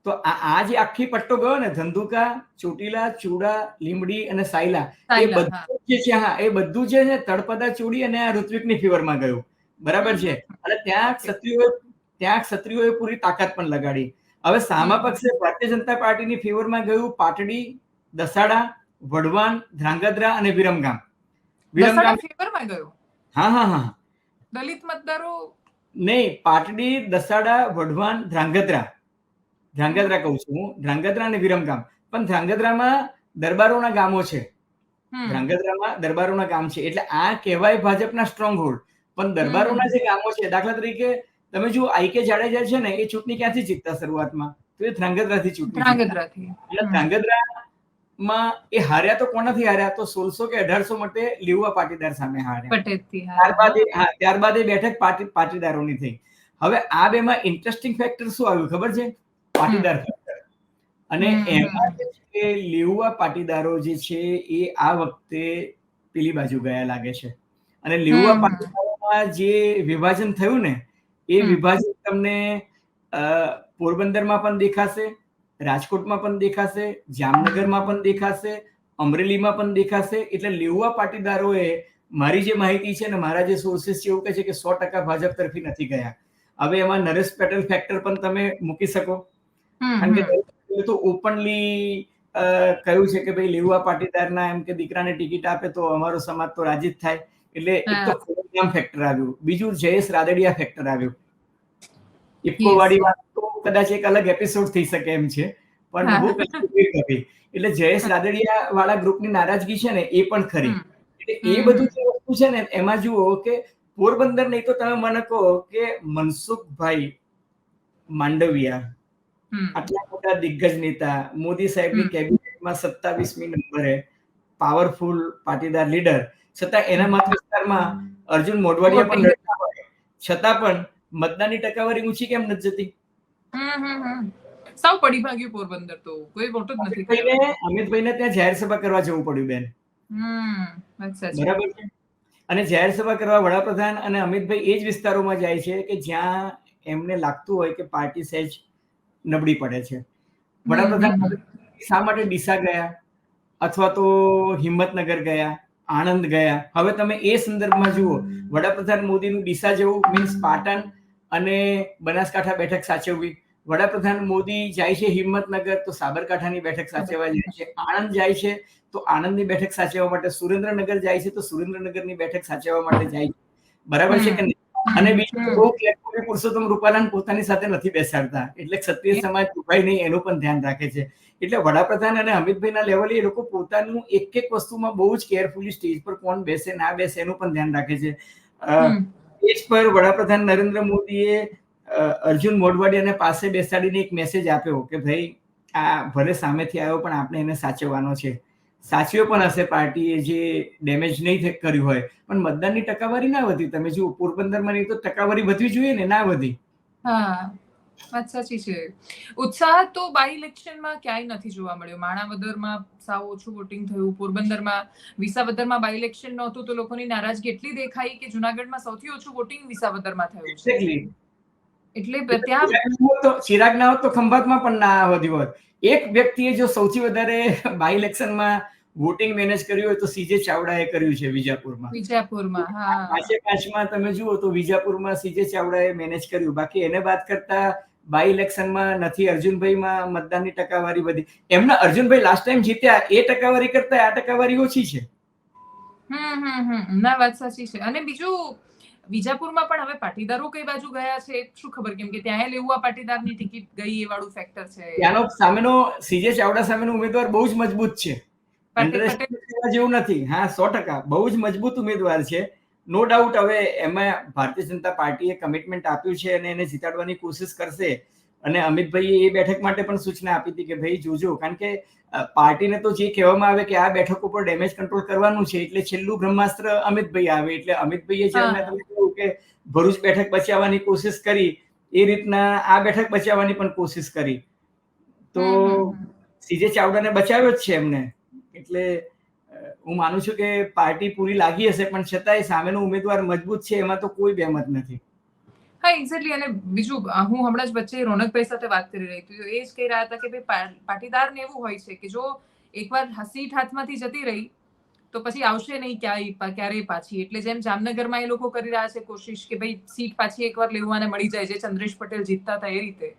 તો આ જે આખી પટ્ટો ગયો ને, ધંધુકા, ચોટીલા, ચૂડા, લીંબડી અને સાયલા, એ બધું જે છે, હા, એ બધું છે ને તળપદા ચોડી અને આ ઋત્વિકની ફેવરમાં ગયું. બરાબર છે. અને ત્યાં ક્ષત્રિયોએ પૂરી તાકાત પણ લગાડી. હવે સામા પક્ષે ભારતીય જનતા પાર્ટીની ફેવરમાં ગયું પાટડી, દસાડા, વઢવાણ, ધ્રાંગધ્રા અને વિરમગામ. ફેવરમાં ગયું. હા. દલિત મતદારો નહીં, પાટડી, દસાડા, વઢવાણ, ધ્રાંગધ્રા કહું છું હું, ધ્રાંગધ્રા અને વિરમગામ. પણ ધ્રાંગધ્રામાં દરબારોના ગામો છે. ધ્રાંગધ્રામાં દરબારોના ગામ છે, એટલે આ કહેવાય ભાજપના સ્ટ્રોંગ હોલ્ડ. પણ દરબારોના જે ગામો છે, દાખલા તરીકે તમે જો આઈ.કે. જાડેજા છે ને, એ ચૂંટણી ક્યાંથી જીતતા શરૂઆતમાં? તો એ ધ્રાંગધ્રાથી ચૂંટણી. એટલે ધ્રાંગધ્રામાં એ હાર્યા તો કોનાથી હાર્યા? તો 1600 કે 1800 માટે લીઉવા પાટીદાર સામે હાર્યા. ત્યારબાદ એ બેઠક પાટીદારોની થઈ. હવે આ બેમાં ઇન્ટરેસ્ટિંગ ફેક્ટર શું આવ્યું ખબર છે? પાટીદાર ફેક્ટર. અને એમાં જે લીઉવા પાટીદારો જે છે એ આ વખતે પેલી બાજુ ગયા લાગે છે. અને લીઉવા પાટીદારોમાં જે વિભાજન થયું ને, એ વિભાજન તમને પોરબંદરમાં પણ દેખાશે, રાજકોટમાં પણ દેખાશે, જામનગરમાં પણ દેખાશે, અમરેલીમાં પણ દેખાશે. એટલે લીઉવા પાટીદારોએ, મારી જે માહિતી છે ને, મારા જે સોર્સિસ છે એવું કહે છે કે 100% ભાજપ તરફી નથી ગયા. હવે એમાં નરેશ પટેલ ફેક્ટર પણ તમે મૂકી શકો, કારણ કે તો ઓપનલી કહ્યું છે કે ભાઈ લીઉવા પાટીદારના એમ કે દીકરાને ટિકિટ આપે તો અમારો સમાજ તો રાજી જ થાય. એટલે એક તો ખોડિયામ ફેક્ટર આવ્યું, બીજું જયેશ રાદડિયા ફેક્ટર આવ્યું. ઇફકો વાળી વાત તો કદાચ એક અલગ એપિસોડ થઈ શકે એમ છે, પણ બહુ કરી. એટલે જયેશ રાદડિયા વાળા ગ્રુપની નારાજગી છે ને, એ પણ ખરી. એટલે એ બધું જે વસ્તુ છે ને, એમાં જુઓ કે પોરબંદર નહીં તો તમે મને કહો કે મનસુખભાઈ માંડવિયા, આટલા મોટા દિગ્ગજ નેતા, મોદી સાહેબની કેબિનેટમાં 27મી નંબરે, પાવરફુલ પાટીદાર લીડર, છતાં એના મત વિસ્તારમાં અર્જુન મોઢવાડિયા પણ લડતા હોય, છતાં પણ મતદાનની ટકાવારી ઊંચી કેમ નથી જતી? સાવ પડી ભાગ્યું પોરબંદર, તો કોઈ વોટ જ નથી કર્યો. અમિતભાઈને ત્યાં જાહેર સભા કરવા જવું પડ્યું બેન. બરાબર છે. અને જાહેર સભા કરવા વડાપ્રધાન અને અમિતભાઈ એ જ વિસ્તારોમાં જાય છે કે જ્યાં એમને લાગતું હોય કે પાર્ટી સહેજ નબળી પડે છે. વડાપ્રધાન શા માટે ડીસા ગયા, અથવા તો હિંમતનગર ગયા, આણંદ ગયા? હવે તમે એ સંદર્ભમાં જુઓ, વડાપ્રધાન મોદીનું ડીસા જવું મીન્સ પાટણ અને બનાસકાંઠા બેઠક સાચવવી. વડાપ્રધાન મોદી જાય છે હિંમતનગર તો સાબરકાંઠાની બેઠક સાચવવા જાય છે. આણંદ જાય છે તો આણંદની બેઠક સાચવવા માટે, સુરેન્દ્રનગર જાય છે તો સુરેન્દ્રનગરની બેઠક સાચવવા માટે જાય છે. બરાબર છે કે નહીં? અને બીજું બહુ કેરફુલી પુરુષોત્તમ રૂપાલાને પોતાની સાથે નથી બેસાડતા, એટલે ક્ષત્રિય સમાજ દુભાઈ નહીં એનું પણ ધ્યાન રાખે છે. એટલે વડાપ્રધાન અને અમિતભાઈના લેવલે એ લોકો પોતાનું એક એક વસ્તુમાં બહુ જ કેરફુલી સ્ટેજ પર કોણ બેસે ના બેસે એનું પણ ધ્યાન રાખે છે. સ્ટેજ પર વડાપ્રધાન નરેન્દ્ર મોદીએ અર્જુન મોઢવાડિયાને પાસે બેસાડીને એક મેસેજ આપ્યો કે ભાઈ આ ભલે સામેથી આવ્યો પણ આપણે એને સાચવવાનો છે. સાચવ્યો પણ હશે પાર્ટીએ, જે ડેમેજ નહીં કર્યું હોય, પણ મતદાનની ટકાવારી ના વધી. તમે જુઓ પોરબંદરમાં નહીં તો ટકાવારી વધવી જોઈએ ને, ના વધી. વાત સાચી છે. ઉત્સાહ તો બાય ઇલેક્શનમાં ક્યાંય નથી જોવા મળ્યો. માણાવદરમાં સાવ ઓછું વોટિંગ થયું, પોરબંદરમાં, વિસાવદરમાં બાય ઇલેક્શન નહોતું તો લોકોની નારાજગી એટલી દેખાઈ કે જુનાગઢમાં સૌથી ઓછું વોટિંગ વિસાવદરમાં થયું છે. એટલે ત્યાં ચિરાગ ના હોત તો ખંભાતમાં પણ ના વધ્યું હોત. એક વ્યક્તિએ જો સૌથી વધારે બાય ઇલેક્શનમાં વોટિંગ મેનેજ કર્યું હોય તો સીજે ચાવડાએ કર્યું છે વિજાપુરમાં. પાંચમાં તમે જુઓ તો વિજાપુરમાં સીજે ચાવડાએ મેનેજ કર્યું. બાકી એને વાત કરતા બાય ઇલેક્શનમાં નથી અર્જુનભાઈમાં મતદાનની ટકાવારી વધી. એમના અર્જુનભાઈ લાસ્ટ ટાઈમ જીત્યા એ ટકાવારી કરતા આ ટકાવારી ઓછી છે. ના, વાત સાચી છે. અને બીજું વિજાપુરમાં પણ હવે પાટીદારો કઈ બાજુ ગયા છે શું ખબર, કેમ કે ત્યાં લેવા પાટીદારની ટિકિટ ગઈ એ વાળું ફેક્ટર છે. ત્યાંનો સામેનો સીજે ચાવડા સામેનો ઉમેદવાર બહુ જ મજબૂત છે, જેવું નથી. હા, 100% બહુ જ મજબૂત ઉમેદવાર છે, નો ડાઉટ. હવે એમાં ભારતીય જનતા પાર્ટીએ કમિટમેન્ટ આપ્યું છે અને એને જીતાડવાની કોશિશ કરશે. અને અમિતભાઈએ એ બેઠક માટે પણ સૂચના આપી હતી કે ભાઈ જોજો, કારણ કે પાર્ટીને તો જે કહેવામાં આવે કે આ બેઠક ઉપર ડેમેજ કંટ્રોલ કરવાનું છે, એટલે છેલ્લું બ્રહ્માસ્ત્ર અમિતભાઈ આવે. એટલે અમિતભાઈએ જે તમને કહ્યું કે ભરૂચ બેઠક બચાવવાની કોશિશ કરી, એ રીતના આ બેઠક બચાવવાની પણ કોશિશ કરી. તો સીજે ચાવડાને બચાવ્યો જ છે એમને. એટલે હું માનું છું કે પાર્ટી પૂરી લાગી હશે, પણ છતાંય સામેનો ઉમેદવાર મજબૂત છે, એમાં તો કોઈ બેમત નથી. હા, એક્ઝેક્ટલી. અને બીજું હું હમણાં જ વચ્ચે રોનકભાઈ સાથે વાત કરી રહી હતી, તો એ જ કહી રહ્યા હતા કે ભાઈ પાટીદારને એવું હોય છે કે જો એકવાર સીટ હાથમાંથી જતી રહી તો પછી આવશે નહીં ક્યારેય પાછી. એટલે જેમ જામનગરમાં એ લોકો કરી રહ્યા છે કોશિશ કે ભાઈ સીટ પાછી એકવાર લેવાને મળી જાય, જે ચંદ્રેશ પટેલ જીતતા હતા એ રીતે.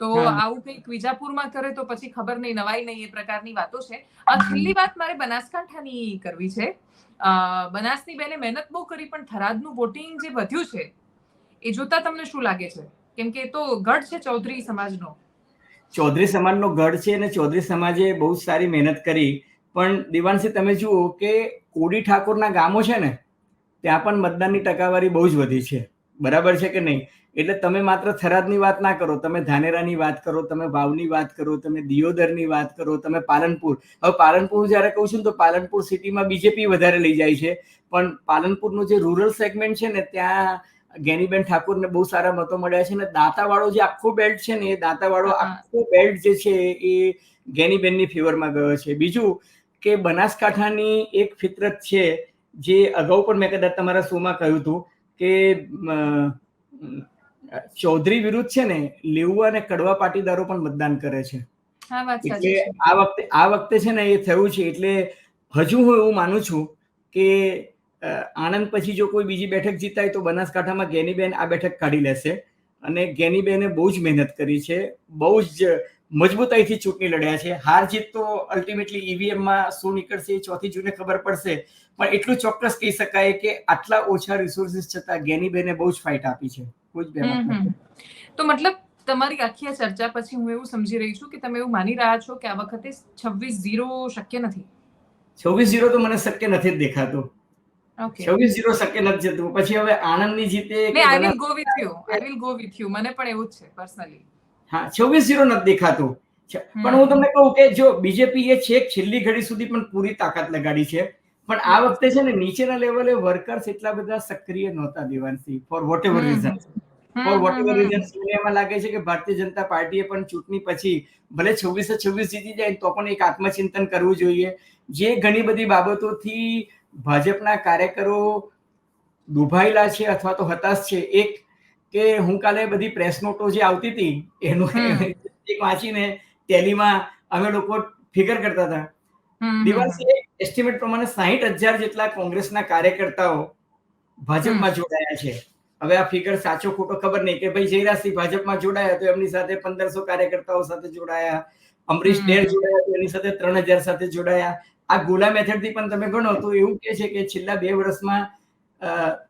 તો આવું કંઈક વિજાપુરમાં કરે તો પછી ખબર નહીં, નવાઈ નહીં, એ પ્રકારની વાતો છે. છેલ્લી વાત મારે બનાસકાંઠાની કરવી છે. બનાસની બેને મહેનત બહુ કરી, પણ થરાદનું વોટિંગ જે વધ્યું છે એ જોતા તમને શું લાગે છે? કેમ કે તો ગઢ છે ચૌધરી સમાજનો. ચૌધરી સમાજનો ગઢ છે અને ચૌધરી સમાજે બહુ સારી મહેનત કરી. પણ દિવાનસિંહ, તમે જુઓ કે કોડી ઠાકોરના ગામો છે ને, ત્યાં પણ મતદાનની ટકાવારી બહુ જ વધી છે. બરાબર છે કે નહીં? એટલે તમે માત્ર થરાદની વાત ના કરો, તમે ધાનેરાની વાત કરો, તમે વાવની વાત કરો, તમે દિયોદરની વાત કરો, તમે પાલનપુર. હવે પાલનપુર જ્યારે કહું છું તો પાલનપુર સિટીમાં બીજેપી વધારે લઈ જાય છે, પણ પાલનપુરનું જે રૂરલ સેગમેન્ટ છે ને, ત્યાં ગેનીબેન ઠાકોરને બહુ સારા મતો મળ્યા છે. અને દાંતાવાળો જે આખો બેલ્ટ છે ને, એ દાંતાવાળો આખો બેલ્ટ જે છે એ ગેનીબેનની ફેવરમાં ગયો છે. બીજું કે બનાસકાંઠાની એક ફિતરત છે, જે અગાઉ પણ મેં કદાચ તમારા શોમાં કહ્યું હતું કે ચૌધરી વિરુદ્ધ છે ને લેઉવા અને કડવા પાટીદારો પણ મતદાન કરે છે. એટલે આ વખતે છે ને એ થયું છે. એટલે હજુ હું એવું માનું છું કે આણંદ પછી જો કોઈ બીજી બેઠક જીતાય તો બનાસકાંઠામાં ગેનીબેન આ બેઠક કાઢી લેશે. અને ગેનીબેને બહુ જ મહેનત કરી છે, બહુ જ મજબૂતાઈથી ચૂંટણી લડ્યા છે. હાર જીત તો અલ્ટિમેટલી ઈવીએમમાં શું નીકળશે એ 4 જૂને ખબર પડશે, પણ એટલું ચોક્કસ કહી શકાય કે આટલા ઓછા રિસોર્સિસ છતાં ગેનીબેને બહુ જ ફાઇટ આપી છે. કોઈ જ બેમત નથી. તો મતલબ તમારી આખી આ ચર્ચા પછી હું એવું સમજી રહી છું કે તમે એવું માની રહ્યા છો કે આ વખતે 26-0 શક્ય નથી. 26-0 તો મને શક્ય નથી જ દેખાતું. 26-0 શક્ય નથી જતું. પછી હવે આણંદની જીતે કે I will go with you. મને પણ એવું જ છે પર્સનલી. હા, 26-0 નથી દેખાતું. પણ હું તમને કહું કે જો બીજેપી એ છેક છેલ્લી ઘડી સુધી પણ પૂરી તાકાત લગાડી છે, પણ આ વખતે છે ને નીચેના લેવલે વર્કર્સ એટલા બધા સક્રિય નહોતા Devansinh, for whatever reason. મને એમાં લાગે છે કે ભારતીય જનતા પાર્ટીએ પણ ચૂંટણી પછી ભલે 26-26 જીતી જાય તો પણ એક આત્મચિંતન કરવું જોઈએ. જે ઘણી બધી બાબતોથી ભાજપના કાર્યકરો દુભાયેલા છે અથવા તો હતાશ છે. એક કે હું કાલે બધી પ્રેસ નોટો જે આવતી હતી એનું એક વાંચીને ટેલીમાં અમે લોકો ફિગર કરતા હતા. દિવસે એસ્ટિમેટ પ્રમાણે 60,000 જેટલા કોંગ્રેસના કાર્યકર્તાઓ ભાજપમાં જોડાયા છે. હવે આ ફિગર સાચો ખોટો ખબર નહીં, કે ભાઈ જયરાજસિંહ ભાજપમાં જોડાયા તો એમની સાથે 1500 કાર્યકર્તાઓ સાથે જોડાયા, અમરીશ ડેર જોડાયા તો એની સાથે 3000 સાથે જોડાયા. આ ગોલા મેથડથી પણ તમે ગણો તો એવું કે છે કે છેલ્લા 2 વર્ષમાં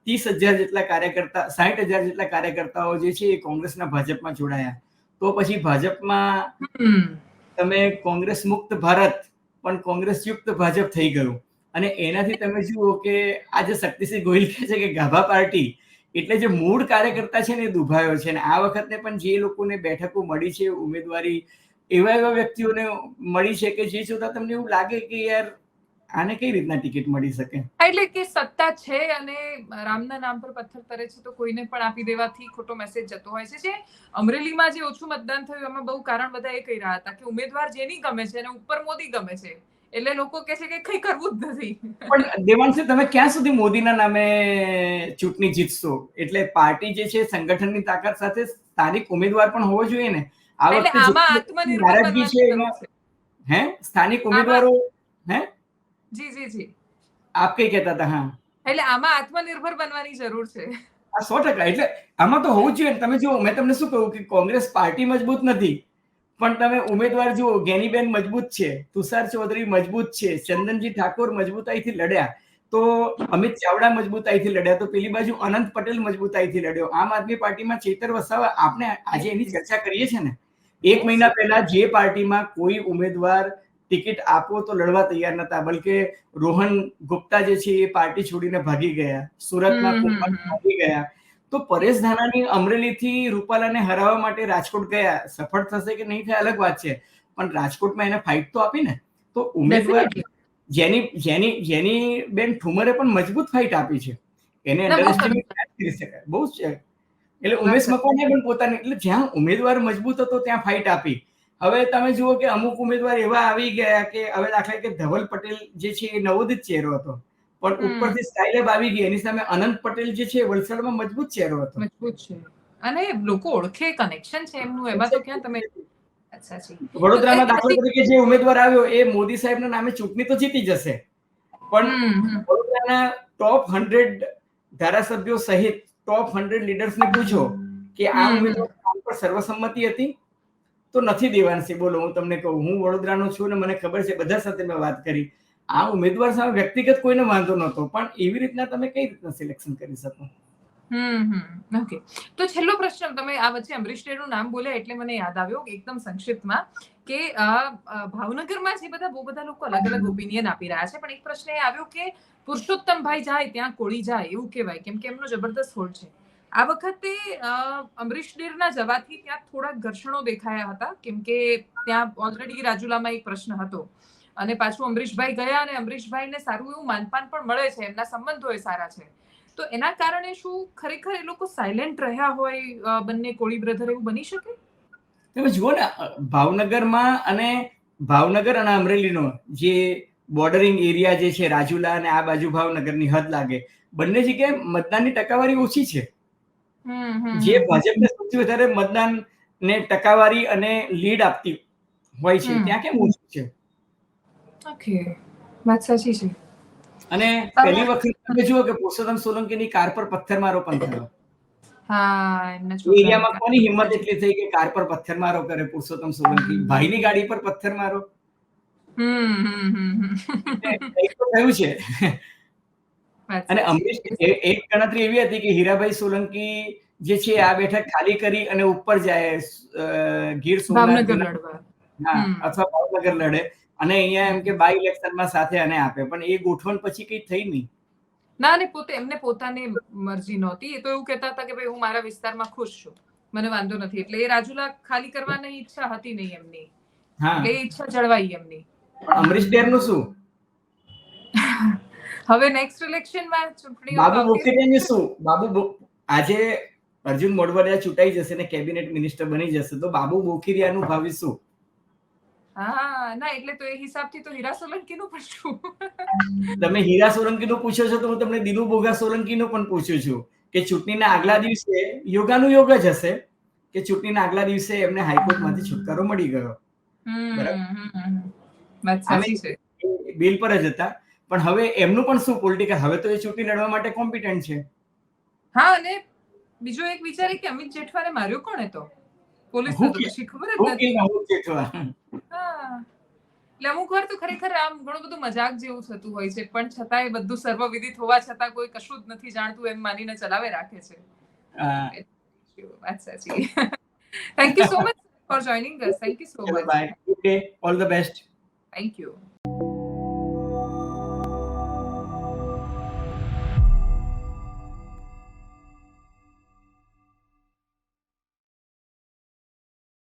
30,000 જેટલા કાર્યકર્તા 60,000 જેટલા કાર્યકર્તાઓ જે છે એ કોંગ્રેસના ભાજપમાં જોડાયા. તો પછી ભાજપમાં તમે કોંગ્રેસ મુક્ત ભારત પણ કોંગ્રેસ યુક્ત ભાજપ થઈ ગયું. અને એનાથી તમે જુઓ કે આજે શક્તિસિંહ ગોહિલ કહે છે કે ગાભા પાર્ટી, એટલે જે મૂળ કાર્યકર્તા છે ને એ દુભાયો છે. અને આ વખતે પણ જે લોકોને બેઠકો મળી છે, ઉમેદવારી એવા વ્યક્તિઓને મળી છે કે જે જોતા તમને એવું લાગે કે યાર આને કઈ રીતના ટિકિટ મળી શકે. એટલે કે સત્તા છે અને રામના નામ પર પથ્થર તરે છે તો કોઈને પણ આપી દેવાથી ખોટો મેસેજ જતો હોય છે. જે અમરેલીમાં જે ઓછું મતદાન થયું એમાં બહુ કારણ બધા એ કહી રહ્યા હતા કે ઉમેદવાર જેની ગમે છે અને ઉપર મોદી ગમે છે, એટલે લોકો કહે છે કે કઈ કરવું જ નથી. પણ દેવાંશી, તમે ક્યાં સુધી મોદીના નામે ચૂંટણી જીતશો? એટલે પાર્ટી જે છે સંગઠનની તાકાત સાથે સ્થાનિક ઉમેદવાર પણ હોવો જોઈએ ને. આ વખતે આમાં આત્મનિર્ભર નારાજગી છે એમાં સ્થાનિક ઉમેદવારો જી આપ કઈ કહેતા હતા? હા, એટલે આમાં આત્મનિર્ભર બનવાની જરૂર છે. 100%. એટલે આમાં તો હોવું જ જોઈએ. તમે જુઓ, મેં તમને શું કહું કે કોંગ્રેસ પાર્ટી મજબૂત નથી, પણ તમે ઉમેદવાર જુઓ, ગેનીબેન મજબૂત છે, તુષાર ચૌધરી મજબૂત છે, ચંદનજી ઠાકોર મજબૂતાઈથી લડ્યા, તો અમિત ચાવડા મજબૂતાઈથી લડ્યા, તો પેલી બાજુ અનંત પટેલ મજબૂતાઈથી લડ્યો. આમ આદમી પાર્ટીમાં ચેતર વસાવા, આપણે આજે એની ચર્ચા કરીએ છીએ ને, 1 મહિના પહેલા જે પાર્ટીમાં કોઈ ઉમેદવાર ટિકિટ આપો તો લડવા તૈયાર નતા, બલકે રોહન ગુપ્તા જે છે એ પાર્ટી છોડીને ભાગી ગયા, સુરતમાં ભાગી ગયા. તો પરેશ ધાનાણી અમરેલીથી રૂપાલાને હરાવવા માટે રાજકોટ ગયા. સફળ થશે કે નહીં થાય અલગ વાત છે, પણ રાજકોટમાં એને ફાઇટ તો આપી ને. તો ઉમેદવાર જેની બેન ઠુમરે પણ મજબૂત ફાઇટ આપી છે, એને અંડરએસ્ટિમેટ કરી શકાય બહુ છે. એટલે ઉમેશ મકવાણાએ પણ પોતાની, એટલે જ્યાં ઉમેદવાર મજબૂત હતો ત્યાં ફાઇટ આપી. હવે તમે જુઓ કે અમુક ઉમેદવાર એવા આવી ગયા કે હવે દાખલા કે ધવલ પટેલ જે છે એ નવોદિત ચહેરો હતો, પણ ઉપરથી સ્ટાઇલેબ આવી ગઈ. એની સામે અનંત પટેલ જે છે વલસાડમાં મજબૂત ચહેરો હતો. અને લોકો ઓળખે, કનેક્શન છે એમનું, એમાં તો ક્યાં તમે અચ્છા જી. વડોદરામાં દાખલા તરીકે જે ઉમેદવાર આવ્યો એ મોદી સાહેબના નામે ચૂંટણી તો જીતી જશે, પણ વડોદરાના ટોપ 100 ધારાસભ્યો સહિત ટોપ 100 લીડર્સને પૂછો કે આ ઉમેદવાર નામ પર સર્વસંમતિ હતી તો નથી. દેવાંશી, બોલો, હું તમને કહું, હું વડોદરાનો છું ને મને ખબર છે, બધા સાથે મેં વાત કરી, આ ઉમેદવાર સામે વ્યક્તિગત કોઈને વાંધો નહોતો, પણ એવી રીતના તમે કઈ રીતના સિલેક્શન કરી શકો? ઓકે. તો છેલ્લો પ્રશ્ન, તમે આ વચ્ચે અમરીશ ડેરનું નામ બોલ્યા એટલે મને યાદ આવ્યો એકદમ સંક્ષિપ્તમાં કે ભાવનગરમાં જે બહુ બધા લોકો અલગ અલગ ઓપિનિયન આપી રહ્યા છે, પણ એક પ્રશ્ન એ આવ્યો કે પુરુષોત્તમભાઈ જાય ત્યાં કોળી જાય એવું કહેવાય, કેમ કે એમનો જબરદસ્ત હોલ્ડ છે. આ વખતે અમરીશ ડેરના જવાથી ત્યાં થોડાક ઘર્ષણો દેખાયા હતા, કેમ કે ત્યાં ઓલરેડી રાજુલામાં એક પ્રશ્ન હતો અને પાછું અમરીશભાઈ ગયા અને અમરીશભાઈને સારું એવું માનપાન પણ મળે છે, એમના સંબંધો એ સારા છે. તો એના કારણે શું ખરેખર એ લોકો સાયલેન્ટ રહ્યા હોય બંને કોળી બ્રધર, એવું બની શકે? તમે જુઓ ને, ભાવનગર અને અમરેલીનો જે બોર્ડરિંગ એરિયા જે છે, રાજુલા અને આ બાજુ ભાવનગરની હદ લાગે, બંને જગ્યાએ મતદાનની ટકાવારી ઓછી છે. જે ભાજપને સૌથી વધારે મતદાન ને ટકાવારી અને લીડ આપતી હોય છે ત્યાં કેમ ઓછું છે? ઓકે, વાત સાચી છે. અને પહેલી વખત તમે જુઓ કે પુરુષોત્તમ સોલંકીની કાર પર પથ્થરમારો પણ થયો. એરિયામાં કોની હિંમત એટલી થઈ કે કાર પર પથ્થરમારો કરે પુરુષોત્તમ સોલંકી? ભાઈની ગાડી પર પથ્થરમારો થયું છે. અને અમરીશ, એક ગણતરી એવી હતી કે હીરાભાઈ સોલંકી જે છે આ બેઠક ખાલી કરી અને ઉપર જાય ગીર સોમનાથ અથવા ભાવનગર લડે, અને અહીંયા એમ કે બાય ઇલેક્શનમાં સાથે આને આપે, પણ એ ગોઠવણ પછી કઈ થઈ નહીં. ના, ને એમને પોતાની મરજી નહોતી. એ તો એવું કહેતા હતા કે ભાઈ હું મારા વિસ્તારમાં ખુશ છું, મને વાંધો નથી, એટલે એ રાજુલા ખાલી કરવાની ઈચ્છા હતી નહીં એમની, એટલે એ ઈચ્છા જળવાઈ એમની. અમરીશ ડેરનું શું? હવે નેક્સ્ટ ઇલેક્શનમાં ચૂંટણી બાબુ બોખીરિયાનું શું? આજે અર્જુન મોઢવાડિયા ચૂંટાઈ જશે ને કેબિનેટ મિનિસ્ટર બની જશે, તો બાબુ બોખીરિયાનું ભાવિ શું? ના, એટલે તો એ હિસાબથી તો હીરા સોલંકીનું પણ શું? તમે હીરા સોલંકીનું પૂછો છો તો હું તમને દિનુ બોગા સોલંકીનું પણ પૂછું છું કે ચૂંટણીના આગલા દિવસે યોગાનું યોગ જ હશે કે ચૂંટણીના આગલા દિવસે એમને હાઈકોર્ટમાંથી છુટકારો મળી ગયો. બિલ પર જ હતા, પણ હવે એમનું પણ શું પોલિટિકલ, હવે તો એ ચૂંટણી લડવા માટે કોમ્પિટન્ટ છે. હા, અને બીજો એક વિચારે કે અમિત જેઠવાને માર્યો કોણે? તો પોલીસ તો પછી ખબર જ નથી. એટલે અમુક વાર તો ખરેખર આમ ઘણું બધું મજાક જેવું થતું હોય છે, પણ છતાંય બધું સર્વવિદિત હોવા છતાં કોઈ કશું જ નથી જાણતું એમ માનીને ચલાવે રાખે છે. વાત સાચી. Thank you so much for joining us. Thank you so much. Bye. Good day. All the best. Thank you.